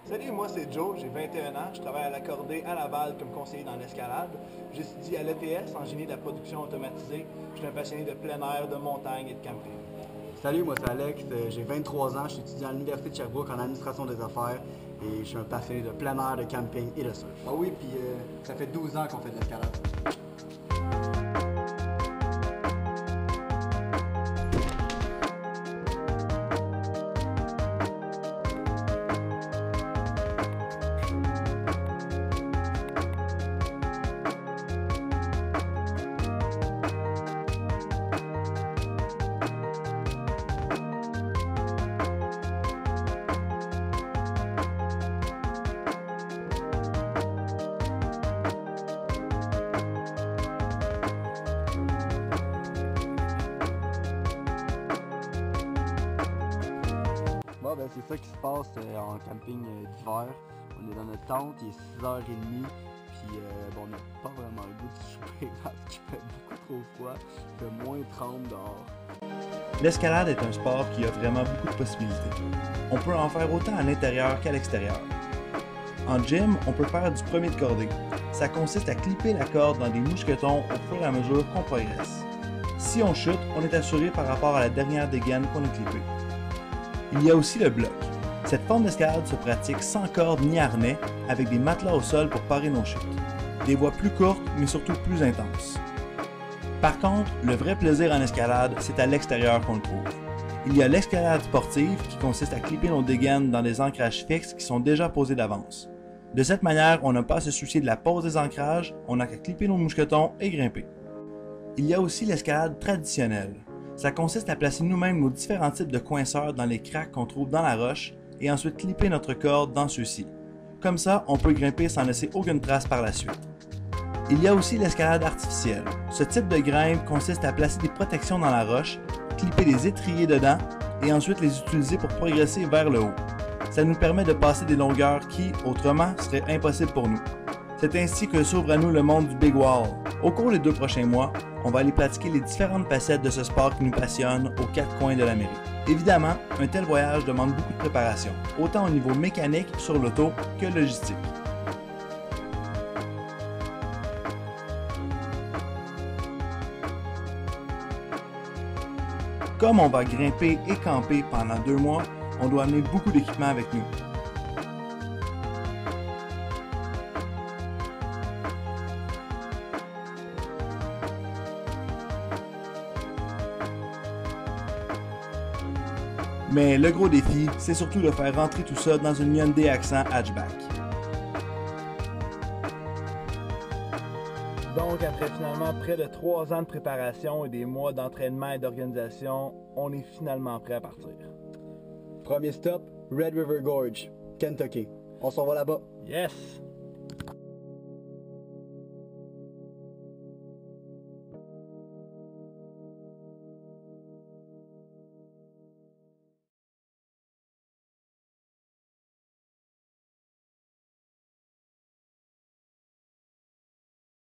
Salut, moi c'est Joe, j'ai 21 ans, je travaille à la Cordée à Laval comme conseiller dans l'escalade. J'étudie à l'ETS en génie de la production automatisée. Je suis un passionné de plein air, de montagne et de camping. Salut, moi c'est Alex, j'ai 23 ans, je suis étudiant à l'Université de Sherbrooke en administration des affaires et je suis un passionné de plein air, de camping et de surf. Ah oui, puis ça fait 12 ans qu'on fait de l'escalade. Bon, ben c'est ça qui se passe en camping d'hiver. On est dans notre tente, il est 6h30, puis bon, on n'a pas vraiment le goût de souper parce qu'il fait beaucoup trop froid, il fait moins 30 dehors. L'escalade est un sport qui offre vraiment beaucoup de possibilités. On peut en faire autant à l'intérieur qu'à l'extérieur. En gym, on peut faire du premier de cordée. Ça consiste à clipper la corde dans des mousquetons au fur et à mesure qu'on progresse. Si on chute, on est assuré par rapport à la dernière dégaine qu'on a clippée. Il y a aussi le bloc. Cette forme d'escalade se pratique sans corde ni harnais, avec des matelas au sol pour parer nos chutes. Des voies plus courtes, mais surtout plus intenses. Par contre, le vrai plaisir en escalade, c'est à l'extérieur qu'on le trouve. Il y a l'escalade sportive qui consiste à clipper nos dégaines dans des ancrages fixes qui sont déjà posés d'avance. De cette manière, on n'a pas à se soucier de la pose des ancrages, on n'a qu'à clipper nos mousquetons et grimper. Il y a aussi l'escalade traditionnelle. Ça consiste à placer nous-mêmes nos différents types de coinceurs dans les craques qu'on trouve dans la roche et ensuite clipper notre corde dans ceux-ci. Comme ça, on peut grimper sans laisser aucune trace par la suite. Il y a aussi l'escalade artificielle. Ce type de grimpe consiste à placer des protections dans la roche, clipper des étriers dedans et ensuite les utiliser pour progresser vers le haut. Ça nous permet de passer des longueurs qui, autrement, seraient impossibles pour nous. C'est ainsi que s'ouvre à nous le monde du Big Wall. Au cours des 2 prochains mois, on va aller pratiquer les différentes facettes de ce sport qui nous passionne aux 4 coins de l'Amérique. Évidemment, un tel voyage demande beaucoup de préparation, autant au niveau mécanique sur l'auto que logistique. Comme on va grimper et camper pendant 2 mois, on doit amener beaucoup d'équipement avec nous. Mais le gros défi, c'est surtout de faire rentrer tout ça dans une Hyundai Accent hatchback. Donc après finalement près de 3 ans de préparation et des mois d'entraînement et d'organisation, on est finalement prêt à partir. Premier stop, Red River Gorge, Kentucky. On s'en va là-bas. Yes!